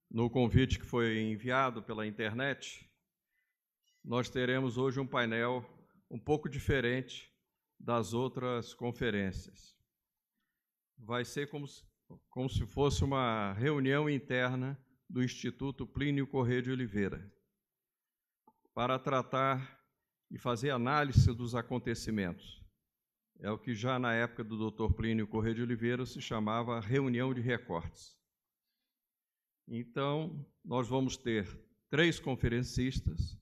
no convite que foi enviado pela internet, nós teremos hoje um painel um pouco diferente das outras conferências. Vai ser como se fosse uma reunião interna do Instituto Plínio Corrêa de Oliveira, para tratar e fazer análise dos acontecimentos. É o que já na época do Dr. Plínio Corrêa de Oliveira se chamava reunião de recortes. Então, nós vamos ter 3 conferencistas,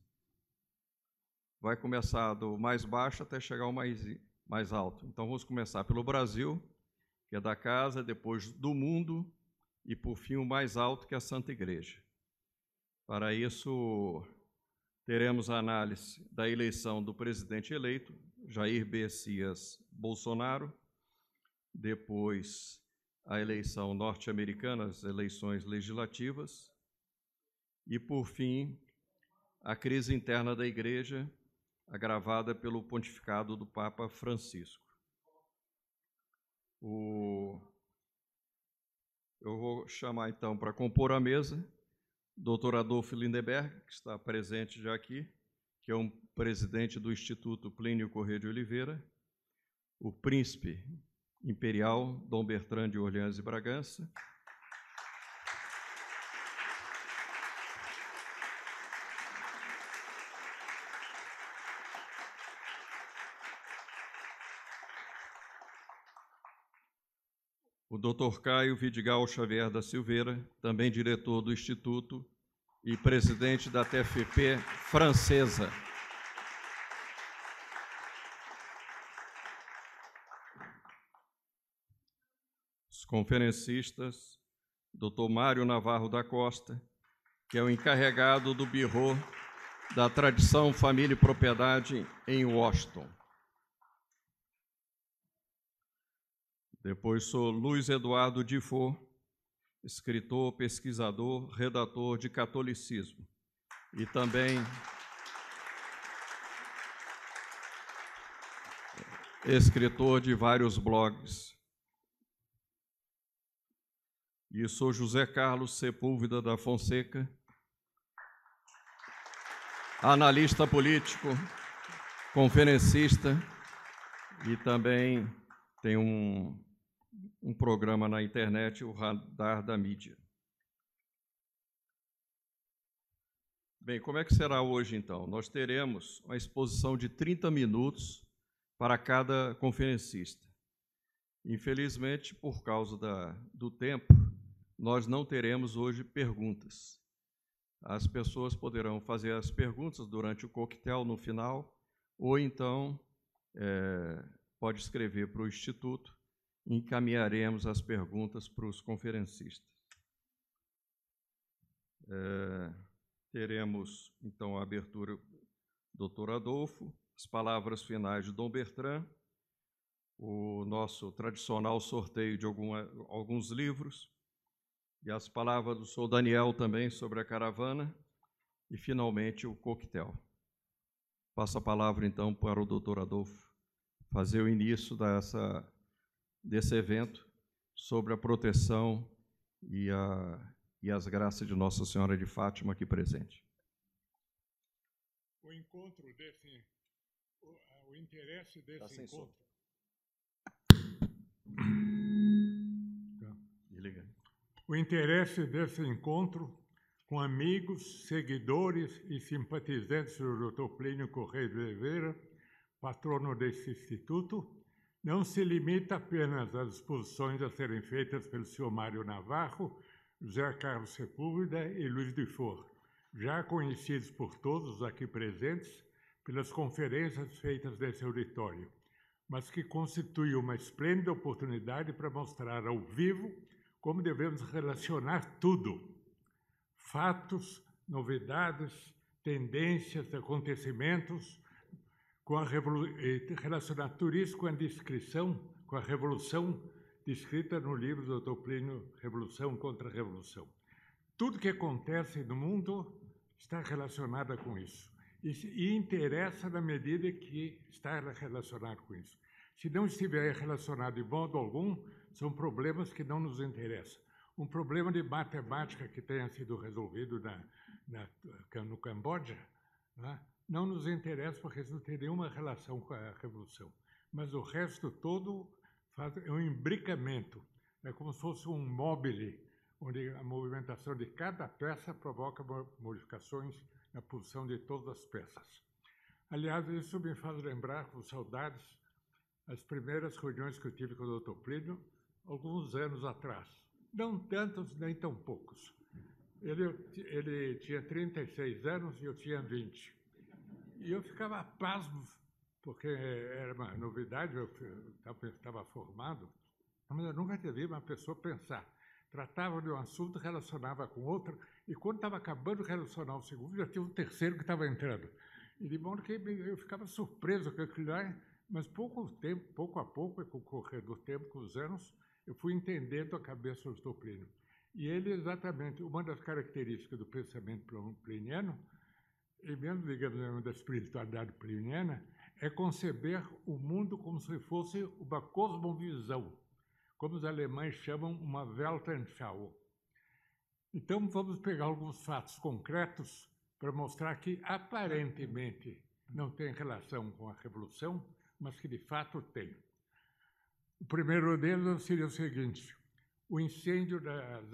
vai começar do mais baixo até chegar ao mais alto. Então, vamos começar pelo Brasil, que é da casa, depois do mundo e, por fim, o mais alto, que é a Santa Igreja. Para isso, teremos a análise da eleição do presidente eleito, Jair Messias Bolsonaro, depois a eleição norte-americana, as eleições legislativas, e, por fim, a crise interna da Igreja, agravada pelo pontificado do Papa Francisco. Eu vou chamar, então, para compor a mesa, Dr. Adolfo Lindenberg, que está presente já aqui, que é um presidente do Instituto Plínio Corrêa de Oliveira, o príncipe imperial Dom Bertrand de Orleans e Bragança, o Dr. Caio Vidigal Xavier da Silveira, também diretor do Instituto e presidente da TFP francesa. Os conferencistas, Dr. Mário Navarro da Costa, que é o encarregado do Bureau da Tradição, Família e Propriedade em Washington. Depois sou Luiz Eduardo Dufour, escritor, pesquisador, redator de catolicismo e também escritor de vários blogs. E sou José Carlos Sepúlveda da Fonseca, analista político, conferencista e também tem um programa na internet, o Radar da Mídia. Bem, como é que será hoje, então? Nós teremos uma exposição de 30 minutos para cada conferencista. Infelizmente, por causa do tempo, nós não teremos hoje perguntas. As pessoas poderão fazer as perguntas durante o coquetel no final, ou então pode escrever para o Instituto e encaminharemos as perguntas para os conferencistas. Teremos, então, a abertura do Dr. Adolfo, as palavras finais de Dom Bertrand, o nosso tradicional sorteio de alguns livros, e as palavras do Sr. Daniel também sobre a caravana, e, finalmente, o coquetel. Passo a palavra, então, para o Dr. Adolfo fazer o início desse evento sobre a proteção e as graças de Nossa Senhora de Fátima aqui presente. O interesse desse encontro... O interesse desse encontro com amigos, seguidores e simpatizantes do Dr. Plínio Corrêa de Oliveira, patrono desse instituto, não se limita apenas às exposições a serem feitas pelo senhor Mário Navarro, José Carlos Sepúlveda e Luiz Dufour, já conhecidos por todos aqui presentes pelas conferências feitas nesse auditório, mas que constitui uma esplêndida oportunidade para mostrar ao vivo como devemos relacionar tudo, fatos, novidades, tendências, acontecimentos, relacionar tudo isso com a descrição, com a revolução descrita no livro do Dr. Plínio, Revolução contra a Revolução. Tudo que acontece no mundo está relacionado com isso. E interessa na medida que está relacionado com isso. Se não estiver relacionado de modo algum, são problemas que não nos interessam. um problema de matemática que tenha sido resolvido no Camboja, né, não nos interessa porque isso não tem nenhuma relação com a Revolução. Mas o resto todo é um imbricamento, é como se fosse um mobile, onde a movimentação de cada peça provoca modificações na posição de todas as peças. Aliás, isso me faz lembrar, com saudades, as primeiras reuniões que eu tive com o Dr. Plínio, alguns anos atrás. Não tantos, nem tão poucos. Ele tinha 36 anos e eu tinha 20. E eu ficava pasmo, porque era uma novidade, eu estava formado, mas eu nunca tinha visto uma pessoa pensar. Tratava de um assunto, relacionava com outro, e quando estava acabando de relacionar o segundo, já tinha um terceiro que estava entrando. E de modo que eu ficava surpreso com aquilo lá, mas pouco a pouco, com o correr do tempo, com os anos, eu fui entendendo a cabeça do Dr. Plínio. E ele, exatamente, uma das características do pensamento pliniano, e mesmo, digamos, da espiritualidade pliniana, é conceber o mundo como se fosse uma cosmovisão, como os alemães chamam uma Weltanschauung. Então, vamos pegar alguns fatos concretos para mostrar que, aparentemente, não tem relação com a Revolução, mas que, de fato, tem. O primeiro deles seria o seguinte: o incêndio das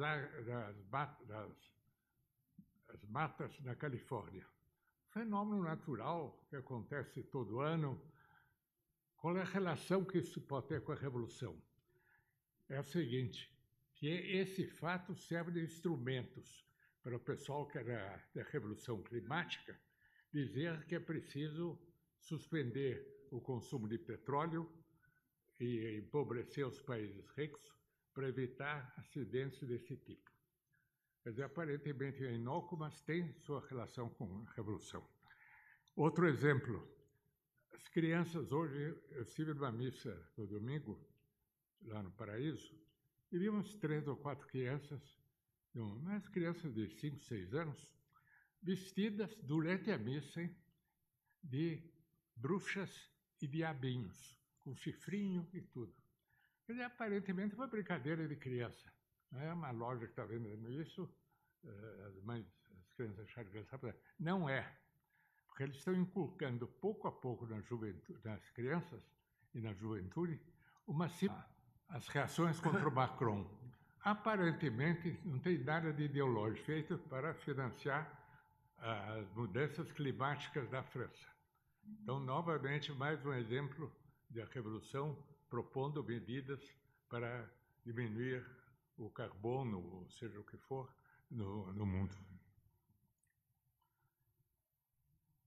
matas na Califórnia. Fenômeno natural que acontece todo ano. Qual é a relação que isso pode ter com a Revolução? É o seguinte, que esse fato serve de instrumentos para o pessoal que era da Revolução Climática dizer que é preciso suspender o consumo de petróleo e empobrecer os países ricos para evitar acidentes desse tipo. Quer dizer, aparentemente é inócuo, mas tem sua relação com a Revolução. Outro exemplo, as crianças hoje, eu estive numa missa no domingo, lá no Paraíso, e vi umas 3 ou 4 crianças, umas crianças de 5, 6 anos, vestidas durante a missa de bruxas e diabinhos, com chifrinho e tudo. Quer dizer, aparentemente uma brincadeira de criança. Não é uma loja que está vendendo isso, as crianças acharam engraçado. Não é, porque eles estão inculcando pouco a pouco nas crianças e na juventude as reações contra o Macron. Aparentemente não tem nada de ideológico feito para financiar as mudanças climáticas da França. Então, novamente, mais um exemplo da Revolução propondo medidas para diminuir o carbono, ou seja o que for, no mundo.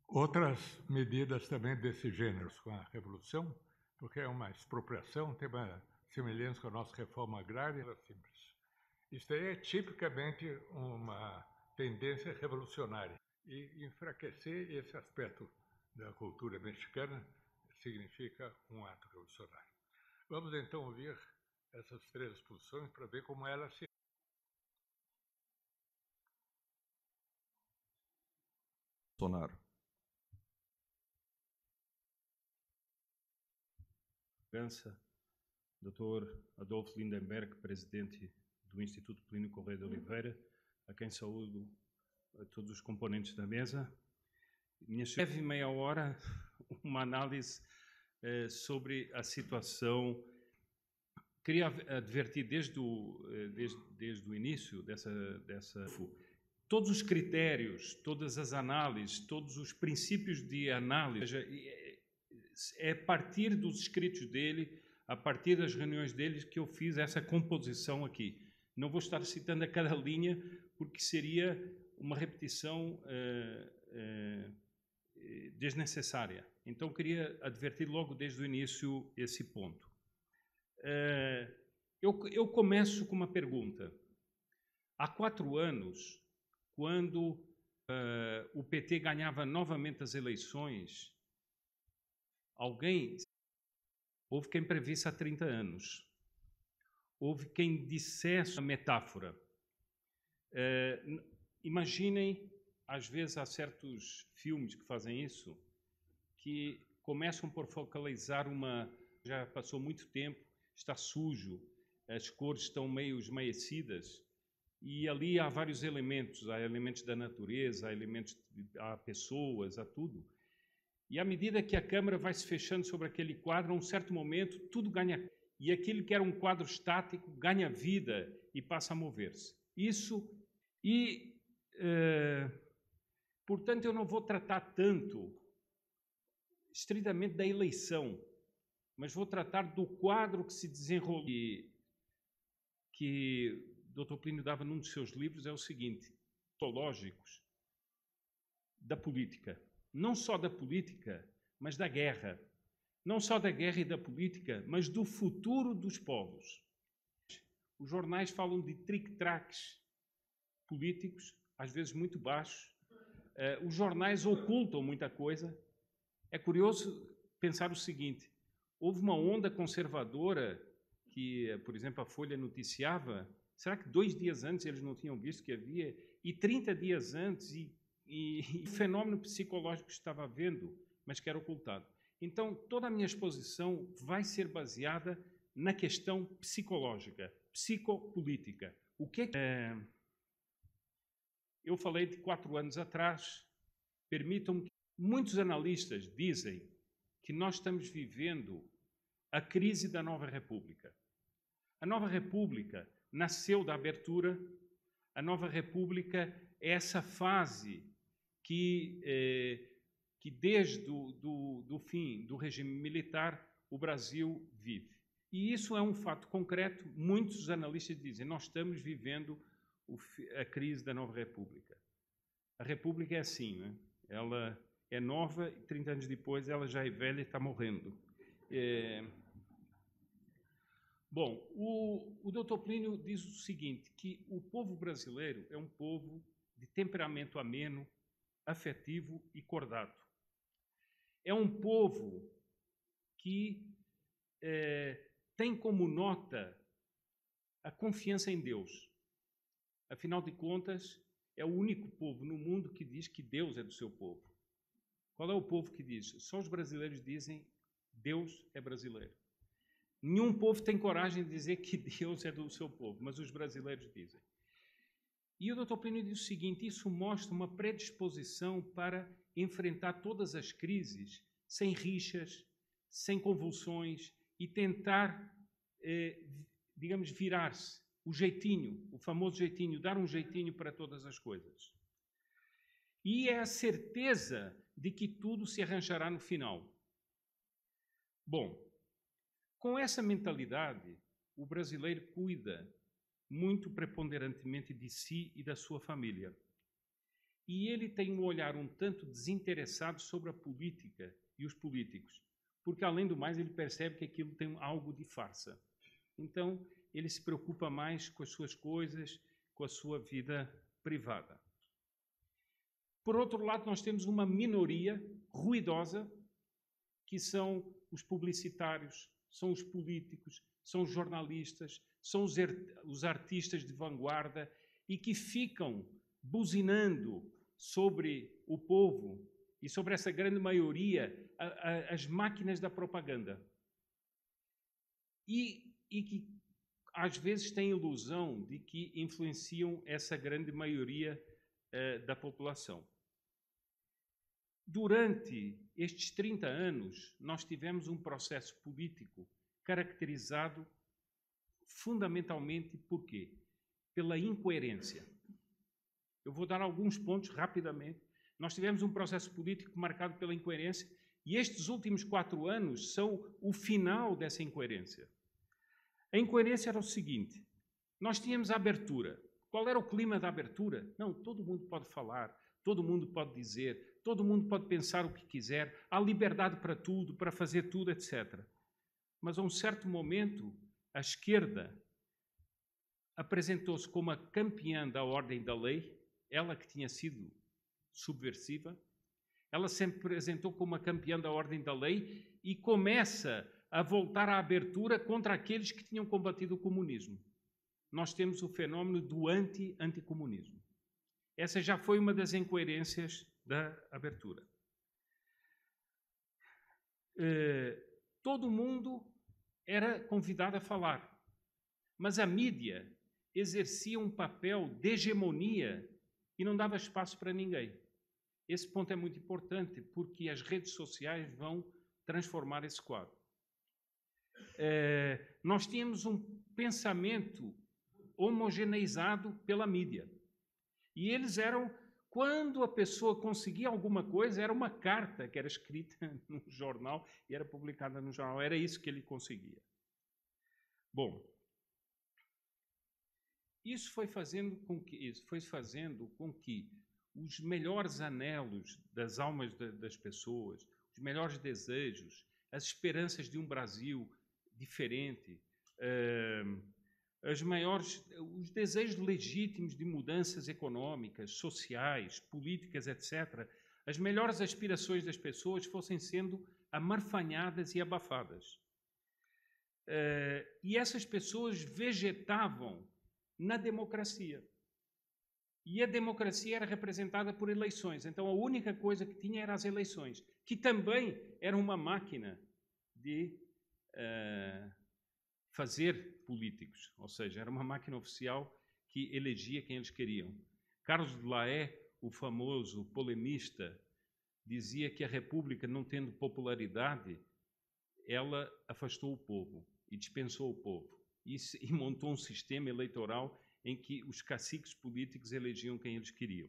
Outras medidas também desse gênero com a Revolução, porque é uma expropriação, tem uma semelhança com a nossa reforma agrária, simples. Isso aí é tipicamente uma tendência revolucionária. E enfraquecer esse aspecto da cultura mexicana significa um ato revolucionário. Vamos então ouvir essas 3 exposições para ver como elas se... Bolsonaro. Dr. Adolfo Lindenberg, presidente do Instituto Plínio Correia de Oliveira, a quem saúdo a todos os componentes da mesa. Minha breve meia hora, uma análise sobre a situação. Queria advertir desde o início dessa todos os critérios, todas as análises, todos os princípios de análise, é a partir dos escritos dele, a partir das reuniões dele, que eu fiz essa composição aqui. Não vou estar citando a cada linha, porque seria uma repetição desnecessária. Então, queria advertir logo desde o início esse ponto. Eu começo com uma pergunta. Há 4 anos, quando o PT ganhava novamente as eleições, houve quem previsse há 30 anos. Houve quem dissesse a metáfora. Imaginem, às vezes há certos filmes que fazem isso, que começam por focalizar já passou muito tempo, está sujo, as cores estão meio esmaecidas, E ali há vários elementos, há elementos da natureza, há pessoas, há tudo. E à medida que a câmera vai se fechando sobre aquele quadro, a um certo momento, tudo ganha. E aquilo que era um quadro estático ganha vida e passa a mover-se. Portanto, eu não vou tratar tanto, estritamente, da eleição, mas vou tratar do quadro que se desenrolou, que Dr. Plínio dava num dos seus livros, é o seguinte: teológicos da política. Não só da política, mas da guerra. Não só da guerra e da política, mas do futuro dos povos. Os jornais falam de tric-tracs políticos, às vezes muito baixos. Os jornais ocultam muita coisa. É curioso pensar o seguinte: houve uma onda conservadora que, por exemplo, a Folha noticiava. Será que 2 dias antes eles não tinham visto que havia? E 30 dias antes, e o fenômeno psicológico que estava havendo, mas que era ocultado. Então, toda a minha exposição vai ser baseada na questão psicológica, psicopolítica. O que é? Eu falei de 4 anos atrás. Permitam-me que muitos analistas dizem que nós estamos vivendo a crise da Nova República. A Nova República nasceu da abertura. A Nova República é essa fase que desde o fim do regime militar o Brasil vive. E isso é um fato concreto. Muitos analistas dizem: nós estamos vivendo a crise da Nova República. A República é assim, né? Ela é nova e 30 anos depois ela já é velha e está morrendo. Bom, o Dr. Plínio diz o seguinte, que o povo brasileiro é um povo de temperamento ameno, afetivo e cordato. É um povo que tem como nota a confiança em Deus. Afinal de contas, é o único povo no mundo que diz que Deus é do seu povo. Qual é o povo que diz? Só os brasileiros dizem Deus é brasileiro. Nenhum povo tem coragem de dizer que Deus é do seu povo, mas os brasileiros dizem. E o Dr. Plínio diz o seguinte: isso mostra uma predisposição para enfrentar todas as crises sem rixas, sem convulsões e tentar, digamos, virar-se. O jeitinho, o famoso jeitinho, dar um jeitinho para todas as coisas. E é a certeza de que tudo se arranjará no final. Bom, com essa mentalidade, o brasileiro cuida muito preponderantemente de si e da sua família. E ele tem um olhar um tanto desinteressado sobre a política e os políticos, porque, além do mais, ele percebe que aquilo tem algo de farsa. Então, ele se preocupa mais com as suas coisas, com a sua vida privada. Por outro lado, nós temos uma minoria ruidosa, que são os publicitários, são os políticos, são os jornalistas, são os artistas de vanguarda e que ficam buzinando sobre o povo e sobre essa grande maioria, as máquinas da propaganda. E que às vezes têm a ilusão de que influenciam essa grande maioria da população. Durante estes 30 anos, nós tivemos um processo político caracterizado fundamentalmente por quê? Pela incoerência. Eu vou dar alguns pontos rapidamente. Nós tivemos um processo político marcado pela incoerência e estes últimos 4 anos são o final dessa incoerência. A incoerência era o seguinte: nós tínhamos a abertura. Qual era o clima da abertura? Não, todo mundo pode falar, todo mundo pode dizer, todo mundo pode pensar o que quiser, há liberdade para tudo, para fazer tudo, etc. Mas a um certo momento, a esquerda apresentou-se como a campeã da ordem da lei, ela que tinha sido subversiva, ela se apresentou como a campeã da ordem da lei e começa a voltar à abertura contra aqueles que tinham combatido o comunismo. Nós temos o fenómeno do anticomunismo. Essa já foi uma das incoerências da abertura. Todo mundo era convidado a falar, mas a mídia exercia um papel de hegemonia e não dava espaço para ninguém. Esse ponto é muito importante, porque as redes sociais vão transformar esse quadro. Nós tínhamos um pensamento homogeneizado pela mídia. E eles eram, quando a pessoa conseguia alguma coisa, era uma carta que era escrita num jornal e era publicada no jornal. Era isso que ele conseguia. Bom, isso foi fazendo com que os melhores anelos das almas das pessoas, os melhores desejos, as esperanças de um Brasil diferente, os desejos legítimos de mudanças econômicas, sociais, políticas, etc., as melhores aspirações das pessoas fossem sendo amarfanhadas e abafadas. E essas pessoas vegetavam na democracia. E a democracia era representada por eleições. Então, a única coisa que tinha eram as eleições, que também era uma máquina de fazer políticos, ou seja, era uma máquina oficial que elegia quem eles queriam. Carlos de Laet, o famoso polemista, dizia que a República, não tendo popularidade, ela afastou o povo e dispensou o povo e montou um sistema eleitoral em que os caciques políticos elegiam quem eles queriam.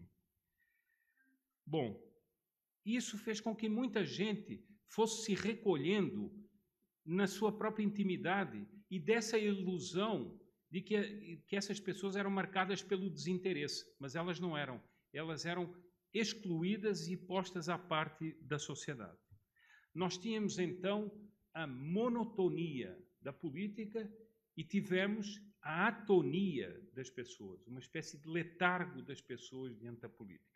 Bom, isso fez com que muita gente fosse se recolhendo na sua própria intimidade e dessa ilusão de que essas pessoas eram marcadas pelo desinteresse, mas elas não eram. Elas eram excluídas e postas à parte da sociedade. Nós tínhamos, então, a monotonia da política e tivemos a atonia das pessoas, uma espécie de letargo das pessoas diante da política.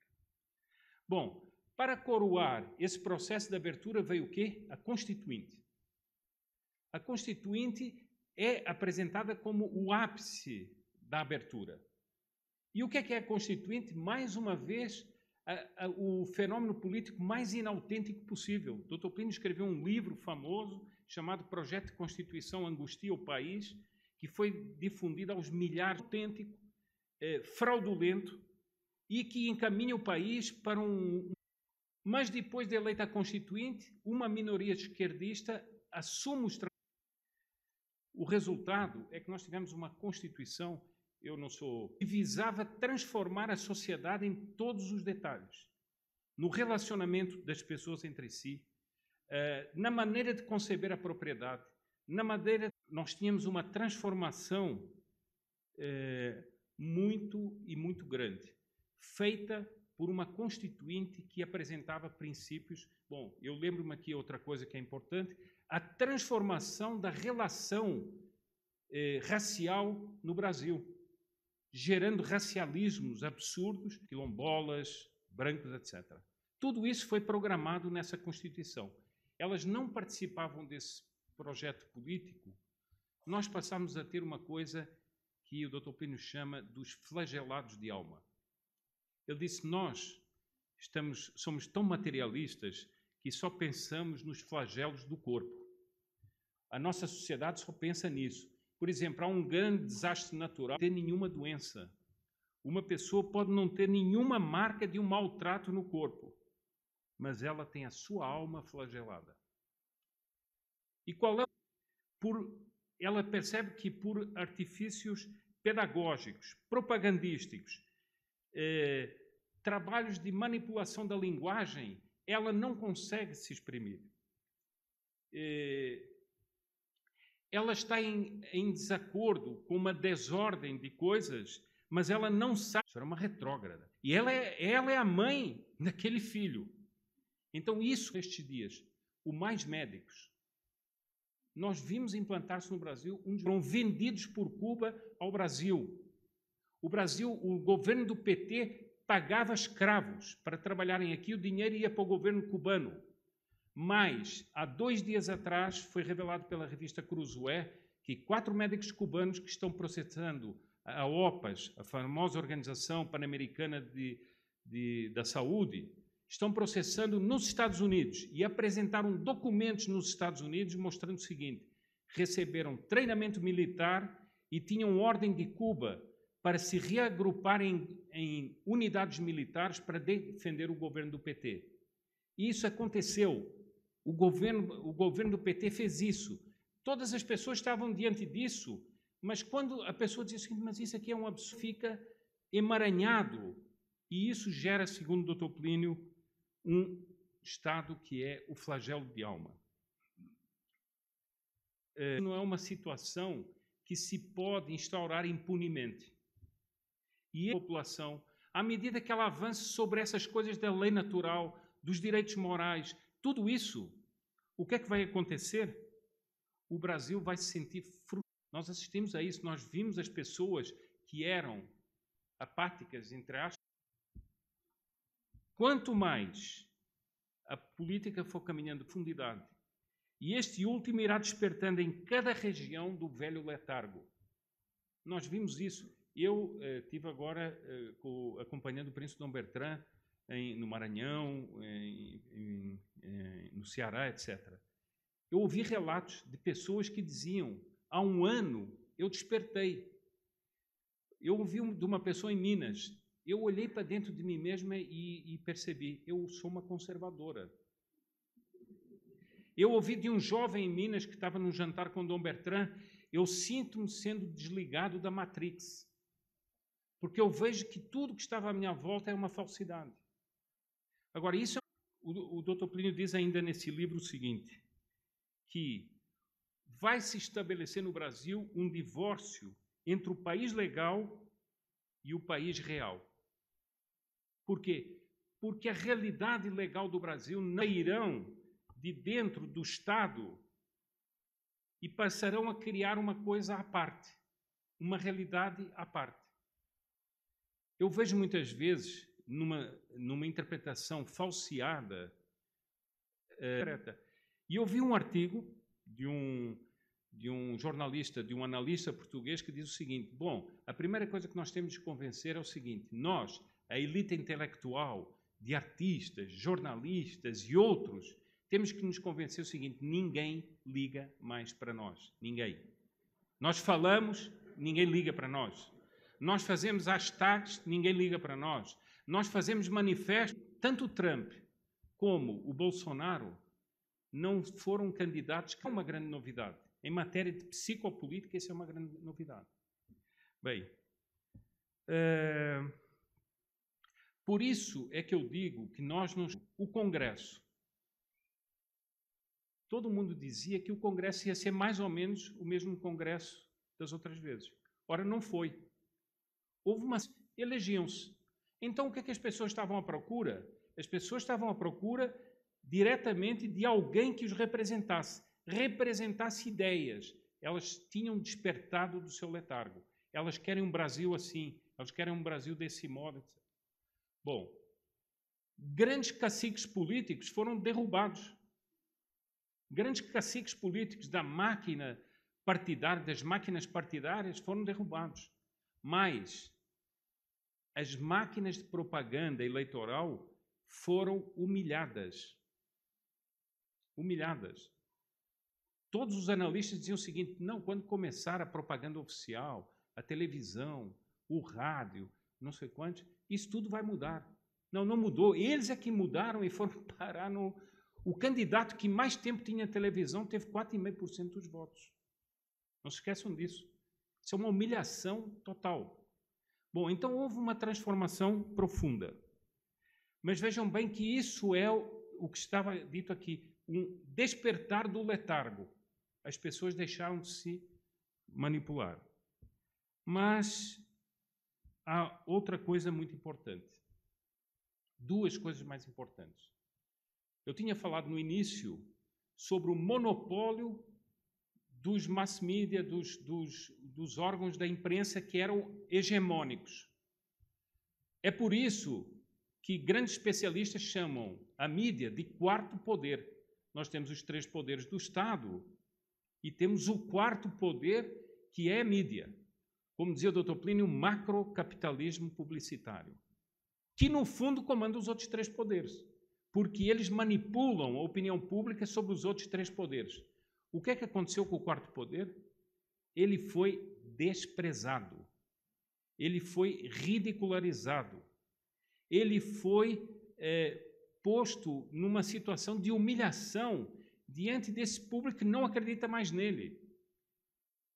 Bom, para coroar esse processo de abertura veio o quê? A Constituinte. A Constituinte é apresentada como o ápice da abertura. E o que é a Constituinte? Mais uma vez, o fenômeno político mais inautêntico possível. Dr. Plínio escreveu um livro famoso chamado Projeto de Constituição Angustia o País, que foi difundido aos milhares, autêntico, fraudulento, e que encaminha o país para um... Mas depois de eleita a Constituinte, uma minoria esquerdista assume os... O resultado é que nós tivemos uma Constituição, que visava transformar a sociedade em todos os detalhes, no relacionamento das pessoas entre si, na maneira de conceber a propriedade, nós tínhamos uma transformação muito grande, feita por uma Constituinte que apresentava princípios. Bom, eu lembro-me aqui outra coisa que é importante, a transformação da relação racial no Brasil, gerando racialismos absurdos, quilombolas, brancos, etc. Tudo isso foi programado nessa Constituição. Elas não participavam desse projeto político. Nós passámos a ter uma coisa que o Dr. Plínio chama dos flagelados de alma. Ele disse, nós somos tão materialistas que só pensamos nos flagelos do corpo. A nossa sociedade só pensa nisso. Por exemplo, há um grande desastre natural, não ter nenhuma doença. Uma pessoa pode não ter nenhuma marca de um maltrato no corpo, mas ela tem a sua alma flagelada. E qual é? Ela percebe que por artifícios pedagógicos, propagandísticos, trabalhos de manipulação da linguagem, ela não consegue se exprimir. Ela está em desacordo com uma desordem de coisas, mas ela não sabe. Isso era uma retrógrada. E ela é a mãe daquele filho. Então, isso, estes dias, o Mais Médicos, nós vimos implantar-se no Brasil, foram vendidos por Cuba ao Brasil. O governo do PT pagava escravos para trabalharem aqui, o dinheiro ia para o governo cubano. Mas, há 2 dias atrás, foi revelado pela revista Cruzoé que 4 médicos cubanos que estão processando a OPAS, a famosa Organização Pan-Americana da Saúde, estão processando nos Estados Unidos e apresentaram documentos nos Estados Unidos mostrando o seguinte: receberam treinamento militar e tinham ordem de Cuba para se reagrupar em unidades militares para defender o governo do PT. E isso aconteceu. O governo do PT fez isso. Todas as pessoas estavam diante disso, mas quando a pessoa diz assim, mas isso aqui é um absurdo, fica emaranhado. E isso gera, segundo o Dr. Plínio, um estado que é o flagelo de alma. Não é uma situação que se pode instaurar impunemente. E a população, à medida que ela avança sobre essas coisas da lei natural, dos direitos morais, tudo isso, o que é que vai acontecer? O Brasil vai se sentir frustrado. Nós assistimos a isso, nós vimos as pessoas que eram apáticas, entre aspas. Quanto mais a política for caminhando de profundidade, e este último irá despertando em cada região do velho letargo. Nós vimos isso. Eu estive agora acompanhando o príncipe Dom Bertrand no Maranhão, no Ceará, etc. Eu ouvi relatos de pessoas que diziam, há um ano eu despertei. Eu ouvi de uma pessoa em Minas, eu olhei para dentro de mim mesma e percebi, eu sou uma conservadora. Eu ouvi de um jovem em Minas que estava num jantar com Dom Bertrand, eu sinto-me sendo desligado da Matrix, porque eu vejo que tudo que estava à minha volta é uma falsidade. Agora, isso o Dr. Plínio diz ainda nesse livro o seguinte, que vai se estabelecer no Brasil um divórcio entre o país legal e o país real. Por quê? Porque a realidade legal do Brasil não irão de dentro do Estado e passarão a criar uma coisa à parte, uma realidade à parte. Eu vejo muitas vezes, numa interpretação falseada, e eu vi um artigo de um jornalista, de um analista português que diz o seguinte, bom, a primeira coisa que nós temos de convencer é o seguinte, nós, a elite intelectual de artistas, jornalistas e outros, temos que nos convencer o seguinte, ninguém liga mais para nós, ninguém. Nós falamos, ninguém liga para nós. Nós fazemos hashtags, ninguém liga para nós. Nós fazemos manifestos, tanto o Trump como o Bolsonaro não foram candidatos, que é uma grande novidade. Em matéria de psicopolítica, isso é uma grande novidade. Bem, por isso é que eu digo que o Congresso, todo mundo dizia que o Congresso ia ser mais ou menos o mesmo Congresso das outras vezes. Ora, não foi. Elegiam-se. Então, o que é que as pessoas estavam à procura? As pessoas estavam à procura diretamente de alguém que os representasse ideias. Elas tinham despertado do seu letargo. Elas querem um Brasil assim, elas querem um Brasil desse modo, etc. Bom, grandes caciques políticos foram derrubados. Grandes caciques políticos da máquina partidária, das máquinas partidárias, foram derrubados. Mas as máquinas de propaganda eleitoral foram humilhadas. Humilhadas. Todos os analistas diziam o seguinte, não, quando começar a propaganda oficial, a televisão, o rádio, não sei quantos, isso tudo vai mudar. Não, não mudou. Eles é que mudaram e foram parar no... O candidato que mais tempo tinha televisão teve 4,5% dos votos. Não se esqueçam disso. Isso é uma humilhação total. Bom, então houve uma transformação profunda. Mas vejam bem que isso é o que estava dito aqui, um despertar do letargo. As pessoas deixaram de se manipular. Mas há outra coisa muito importante. Duas coisas mais importantes. Eu tinha falado no início sobre o monopólio dos mass media, dos órgãos da imprensa que eram hegemônicos. É por isso que grandes especialistas chamam a mídia de quarto poder. Nós temos os 3 poderes do Estado e temos o quarto poder, que é a mídia. Como dizia o Dr. Plínio, macrocapitalismo publicitário, que no fundo comanda os outros 3 poderes, porque eles manipulam a opinião pública sobre os outros 3 poderes. O que é que aconteceu com o quarto poder? Ele foi desprezado. ele foi ridicularizado, ele foi posto numa situação de humilhação diante desse público que não acredita mais nele.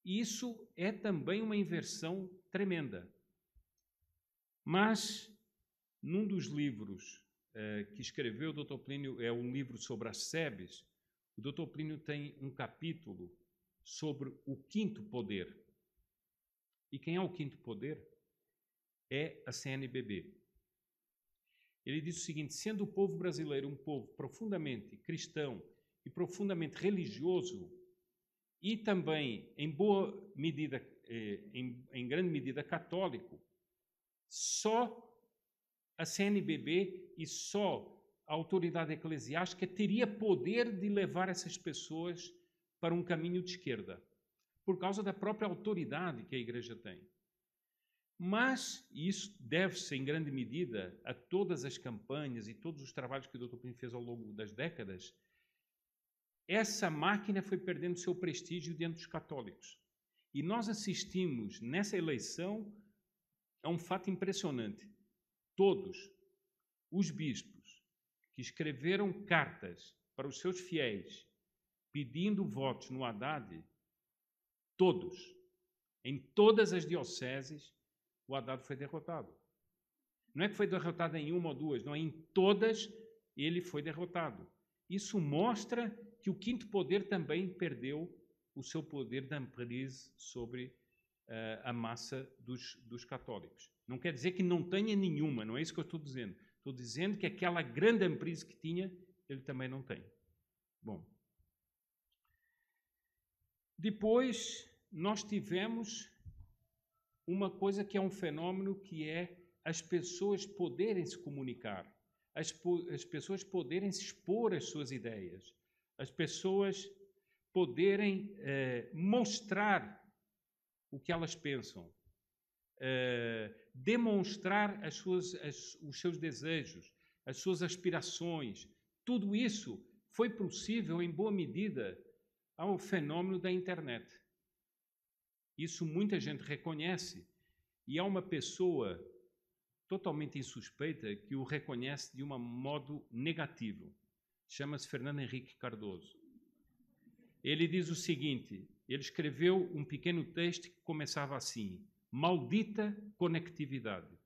Isso é também uma inversão tremenda. Mas, num dos livros que escreveu o Dr. Plínio, é um livro sobre as SEBs, o Dr. Plínio tem um capítulo sobre o quinto poder. E quem é o quinto poder? É a CNBB. Ele diz o seguinte: sendo o povo brasileiro um povo profundamente cristão e profundamente religioso, e também, em boa medida, em grande medida católico, só a CNBB e só a autoridade eclesiástica teria poder de levar essas pessoas para um caminho de esquerda, por causa da própria autoridade que a Igreja tem. Mas isso deve-se, em grande medida, a todas as campanhas e todos os trabalhos que o Dr. Plínio fez ao longo das décadas. Essa máquina foi perdendo seu prestígio diante dos católicos. E nós assistimos, nessa eleição, a um fato impressionante. Todos os bispos que escreveram cartas para os seus fiéis pedindo votos no Haddad, todos, em todas as dioceses, o Haddad foi derrotado. Não é que foi derrotado em uma ou duas, não, em todas ele foi derrotado. Isso mostra que o quinto poder também perdeu o seu poder de emprise sobre a massa dos católicos. Não quer dizer que não tenha nenhuma, não é isso que eu estou dizendo. Estou dizendo que aquela grande emprise que tinha, ele também não tem. Bom. Depois, nós tivemos uma coisa que é um fenômeno, que é as pessoas poderem se comunicar, as pessoas poderem se expor as suas ideias, as pessoas poderem mostrar o que elas pensam, demonstrar os seus desejos, as suas aspirações. Tudo isso foi possível, em boa medida, ao fenômeno da internet. Isso muita gente reconhece, e há uma pessoa totalmente insuspeita que o reconhece de um modo negativo. Chama-se Fernando Henrique Cardoso. Ele diz o seguinte, ele escreveu um pequeno texto que começava assim: maldita conectividade.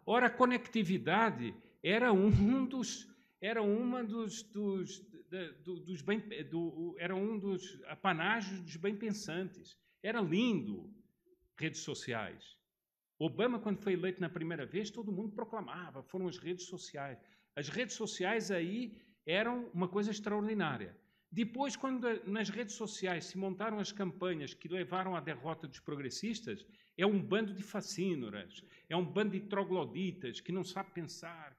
Ora, a conectividade era um dos apanágios dos bem-pensantes. Era lindo, redes sociais. Obama, quando foi eleito na primeira vez, todo mundo proclamava, foram as redes sociais. As redes sociais aí eram uma coisa extraordinária. Depois, quando nas redes sociais se montaram as campanhas que levaram à derrota dos progressistas, é um bando de facínoras, é um bando de trogloditas que não sabe pensar.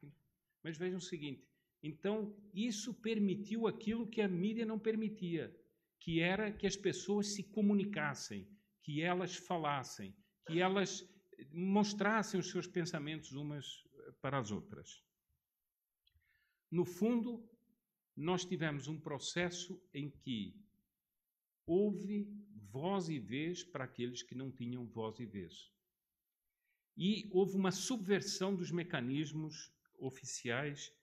Mas vejam o seguinte, então isso permitiu aquilo que a mídia não permitia, que era que as pessoas se comunicassem, que elas falassem, que elas mostrassem os seus pensamentos umas para as outras. No fundo, nós tivemos um processo em que houve voz e vez para aqueles que não tinham voz e vez. E houve uma subversão dos mecanismos oficiais.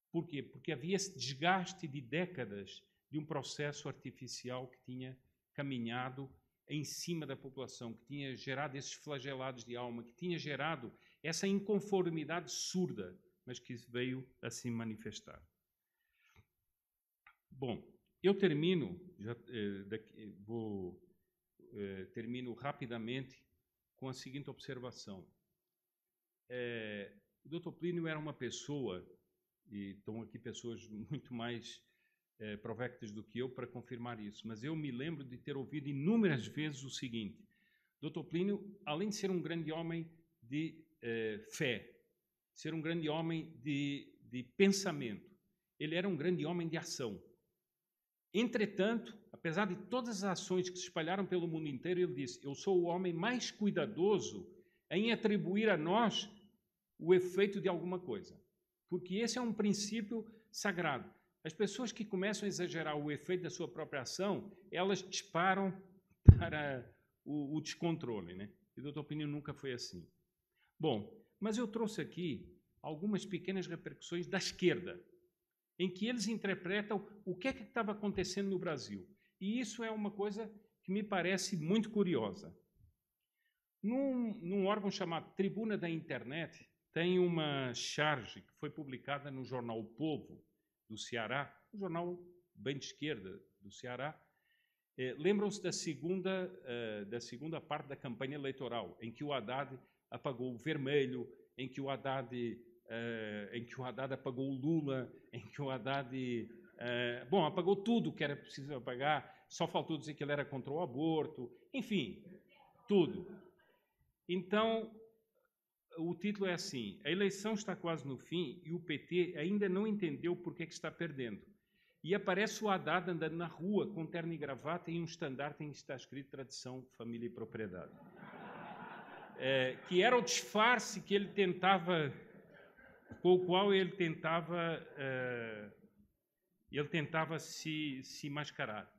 Por quê? Porque havia esse desgaste de décadas de um processo artificial que tinha caminhado em cima da população, que tinha gerado esses flagelados de alma, que tinha gerado essa inconformidade surda, mas que veio a se manifestar. Bom, eu termino, termino rapidamente com a seguinte observação. O Dr. Plínio era uma pessoa, e estão aqui pessoas muito mais provectas do que eu para confirmar isso, mas eu me lembro de ter ouvido inúmeras vezes o seguinte: Dr. Plínio, além de ser um grande homem de fé, ser um grande homem de pensamento, ele era um grande homem de ação. Entretanto, apesar de todas as ações que se espalharam pelo mundo inteiro, ele disse: eu sou o homem mais cuidadoso em atribuir a nós o efeito de alguma coisa, porque esse é um princípio sagrado. As pessoas que começam a exagerar o efeito da sua própria ação, elas disparam para o descontrole, né? E o Dr. Plínio nunca foi assim. Bom, mas eu trouxe aqui algumas pequenas repercussões da esquerda, em que eles interpretam o que é que estava acontecendo no Brasil. E isso é uma coisa que me parece muito curiosa. Num órgão chamado Tribuna da Internet, tem uma charge que foi publicada no jornal O Povo, do Ceará, um jornal bem de esquerda do Ceará. Lembram-se da segunda parte da campanha eleitoral, em que o Haddad apagou o vermelho, em que o Haddad apagou o Lula, em que o Haddad apagou tudo que era preciso apagar, só faltou dizer que ele era contra o aborto, enfim, tudo. Então, o título é assim: a eleição está quase no fim e o PT ainda não entendeu por que está perdendo. E aparece o Haddad andando na rua com terno e gravata e um estandarte em que está escrito tradição, família e propriedade. Que era o disfarce que ele tentava, com o qual ele tentava se mascarar.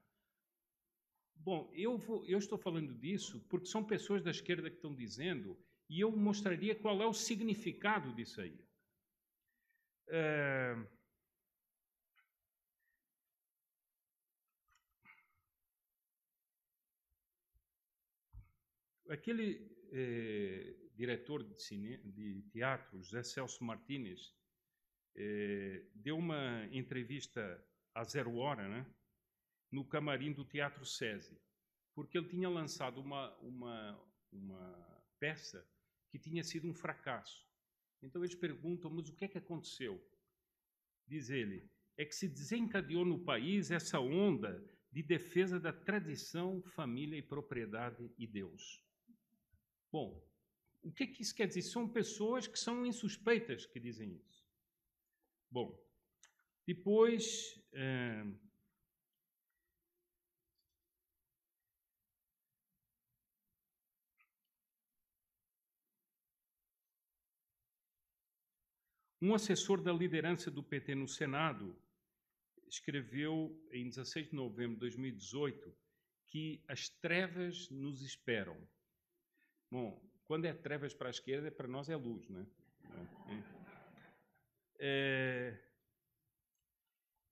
Bom, eu estou falando disso porque são pessoas da esquerda que estão dizendo, e eu mostraria qual é o significado disso aí. Aquele diretor de teatro, José Celso Martínez, deu uma entrevista à 0 Hora, né, no camarim do Teatro SESI, porque ele tinha lançado uma peça que tinha sido um fracasso. Então eles perguntam, mas o que é que aconteceu? Diz ele, é que se desencadeou no país essa onda de defesa da tradição, família e propriedade e Deus. Bom, o que é que isso quer dizer? São pessoas que são insuspeitas que dizem isso. Bom, depois... Um assessor da liderança do PT no Senado escreveu, em 16 de novembro de 2018, que as trevas nos esperam. Bom, quando é trevas para a esquerda, para nós é luz, né?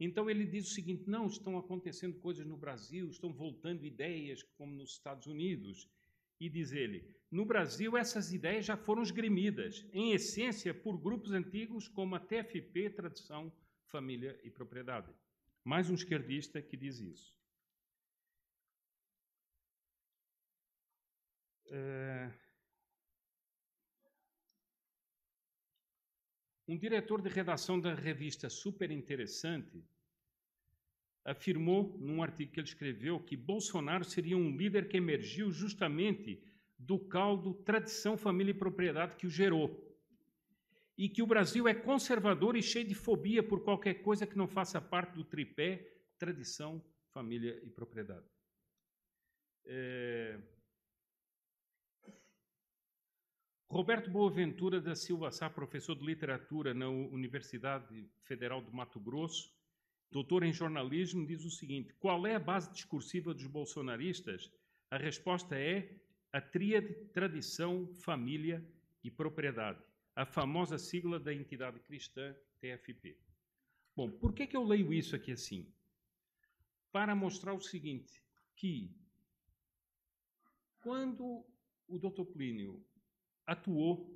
Então ele diz o seguinte, não, estão acontecendo coisas no Brasil, estão voltando ideias como nos Estados Unidos. E diz ele, no Brasil essas ideias já foram esgrimidas, em essência por grupos antigos como a TFP, Tradição, Família e Propriedade. Mais um esquerdista que diz isso. Um diretor de redação da revista Super Interessante afirmou, num artigo que ele escreveu, que Bolsonaro seria um líder que emergiu justamente do caldo tradição, família e propriedade que o gerou. E que o Brasil é conservador e cheio de fobia por qualquer coisa que não faça parte do tripé tradição, família e propriedade. Roberto Boaventura da Silva Sá, professor de literatura na Universidade Federal do Mato Grosso, doutor em jornalismo, diz o seguinte, qual é a base discursiva dos bolsonaristas? A resposta é a tríade tradição, família e propriedade, a famosa sigla da entidade cristã TFP. Bom, por que eu leio isso aqui assim? Para mostrar o seguinte, que quando o Dr. Plínio atuou,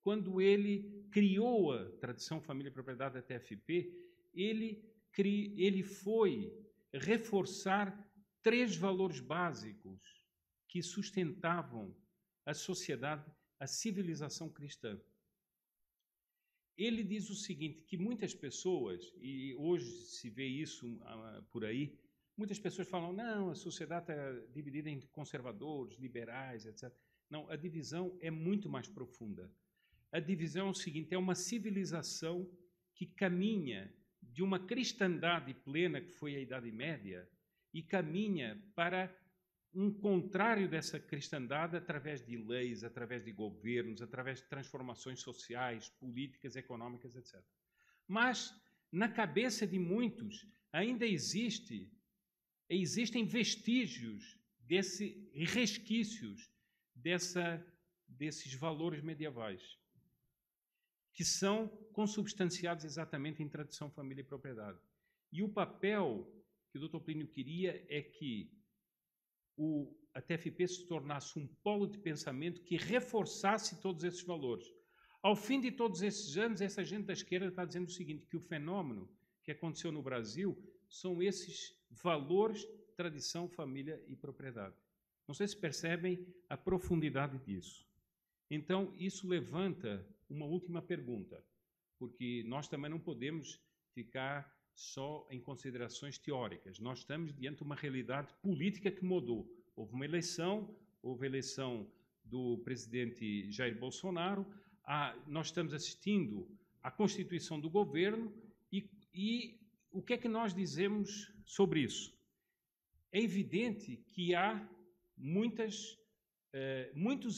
quando ele criou a tradição, família e propriedade da TFP, ele foi reforçar 3 valores básicos que sustentavam a sociedade, a civilização cristã. Ele diz o seguinte, que muitas pessoas, e hoje se vê isso por aí, muitas pessoas falam, não, a sociedade está dividida em conservadores, liberais, etc. Não, a divisão é muito mais profunda. A divisão é o seguinte, é uma civilização que caminha de uma cristandade plena, que foi a Idade Média, e caminha para um contrário dessa cristandade através de leis, através de governos, através de transformações sociais, políticas, económicas, etc. Mas, na cabeça de muitos, ainda existem vestígios resquícios desses valores medievais, que são consubstanciados exatamente em tradição, família e propriedade. E o papel que o Dr. Plínio queria é que a TFP se tornasse um polo de pensamento que reforçasse todos esses valores. Ao fim de todos esses anos, essa gente da esquerda está dizendo o seguinte, que o fenômeno que aconteceu no Brasil são esses valores, tradição, família e propriedade. Não sei se percebem a profundidade disso. Então, isso levanta uma última pergunta, porque nós também não podemos ficar só em considerações teóricas. Nós estamos diante de uma realidade política que mudou. Houve a eleição do presidente Jair Bolsonaro, nós estamos assistindo à constituição do governo e o que é que nós dizemos sobre isso? É evidente que há muitos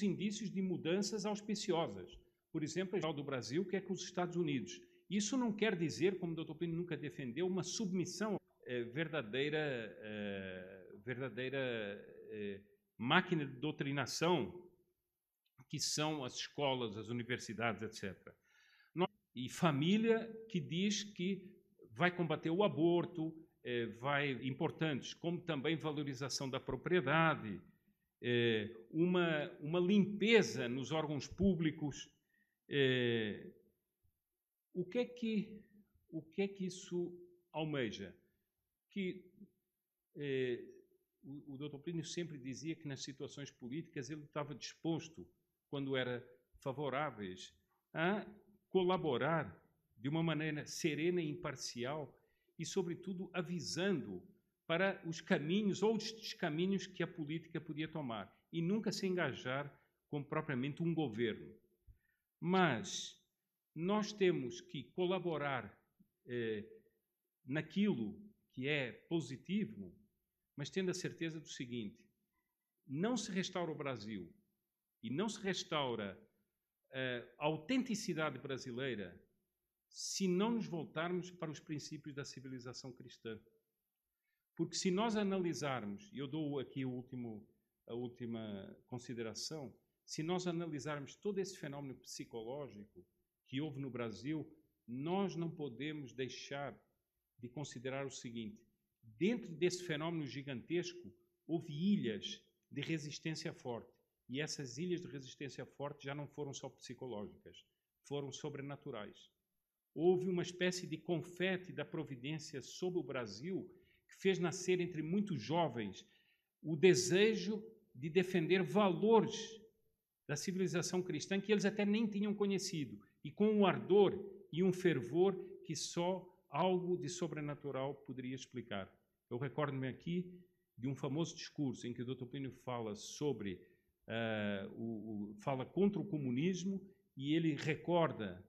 indícios de mudanças auspiciosas. Por exemplo, do Brasil, que é com os Estados Unidos. Isso não quer dizer, como o Dr. Plínio nunca defendeu, uma submissão verdadeira máquina de doutrinação que são as escolas, as universidades, etc. E família que diz que vai combater o aborto, importantes, como também valorização da propriedade, uma limpeza nos órgãos públicos. O que é que isso almeja? Que o Dr. Plínio sempre dizia que nas situações políticas ele estava disposto, quando era favoráveis, a colaborar de uma maneira serena e imparcial e, sobretudo, avisando para os caminhos ou os descaminhos que a política podia tomar e nunca se engajar com propriamente um governo. Mas nós temos que colaborar naquilo que é positivo, mas tendo a certeza do seguinte: não se restaura o Brasil e não se restaura a autenticidade brasileira se não nos voltarmos para os princípios da civilização cristã. Porque se nós analisarmos, e eu dou aqui a última consideração, se nós analisarmos todo esse fenômeno psicológico que houve no Brasil, nós não podemos deixar de considerar o seguinte: dentro desse fenômeno gigantesco, houve ilhas de resistência forte. E essas ilhas de resistência forte já não foram só psicológicas, foram sobrenaturais. Houve uma espécie de confete da providência sobre o Brasil que fez nascer entre muitos jovens o desejo de defender valores da civilização cristã que eles até nem tinham conhecido, e com um ardor e um fervor que só algo de sobrenatural poderia explicar. Eu recordo-me aqui de um famoso discurso em que o Dr. Plínio fala fala contra o comunismo, e ele recorda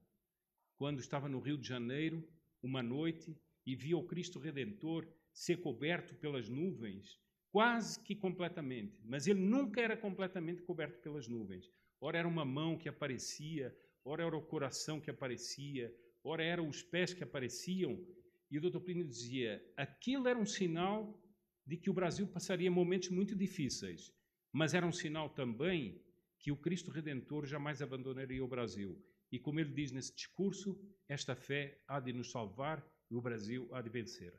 quando estava no Rio de Janeiro, uma noite, e via o Cristo Redentor ser coberto pelas nuvens, quase que completamente, mas ele nunca era completamente coberto pelas nuvens. Ora era uma mão que aparecia, ora era o coração que aparecia, ora eram os pés que apareciam, e o Dr. Plínio dizia: aquilo era um sinal de que o Brasil passaria momentos muito difíceis, mas era um sinal também que o Cristo Redentor jamais abandonaria o Brasil. E como ele diz nesse discurso, esta fé há de nos salvar e o Brasil há de vencer.